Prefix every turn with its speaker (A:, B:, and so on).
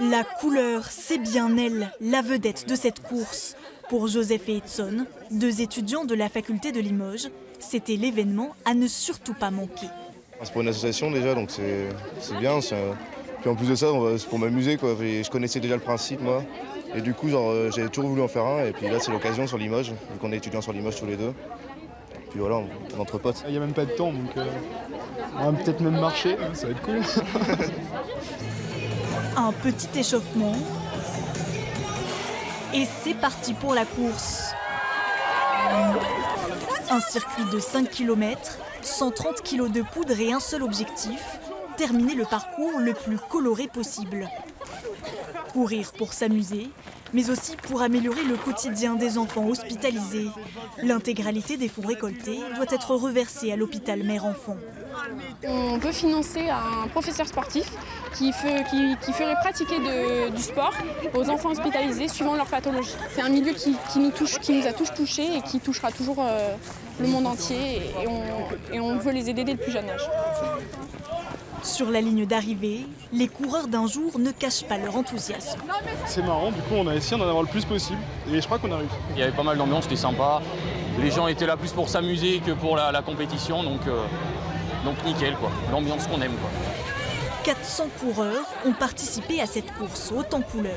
A: La couleur, c'est bien elle, la vedette de cette course. Pour Joseph et Edson, deux étudiants de la faculté de Limoges, c'était l'événement à ne surtout pas manquer.
B: C'est pour une association déjà, donc c'est bien. Puis en plus de ça, c'est pour m'amuser, quoi. Je connaissais déjà le principe, moi. Et du coup, j'avais toujours voulu en faire un. Et puis là, c'est l'occasion sur Limoges, vu qu'on est étudiants sur Limoges tous les deux. Puis voilà, on est entre potes.
C: Il n'y a même pas de temps, donc on va peut-être même marcher, ça va être cool.
A: Un petit échauffement. Et c'est parti pour la course. Un circuit de 5 km, 130 kg de poudre et un seul objectif, terminer le parcours le plus coloré possible. Courir pour s'amuser, mais aussi pour améliorer le quotidien des enfants hospitalisés. L'intégralité des fonds récoltés doit être reversée à l'hôpital mère-enfant.
D: On veut financer un professeur sportif qui ferait pratiquer du sport aux enfants hospitalisés suivant leur pathologie. C'est un milieu qui nous a tous touchés et qui touchera toujours le monde entier et on veut les aider dès le plus jeune âge.
A: Sur la ligne d'arrivée, les coureurs d'un jour ne cachent pas leur enthousiasme.
C: C'est marrant, du coup on a essayé d'en avoir le plus possible et je crois qu'on a réussi.
E: Il y avait pas mal d'ambiance, c'était sympa. Les gens étaient là plus pour s'amuser que pour la compétition, donc nickel quoi, l'ambiance qu'on aime quoi.
A: 400 coureurs ont participé à cette course haute en couleurs.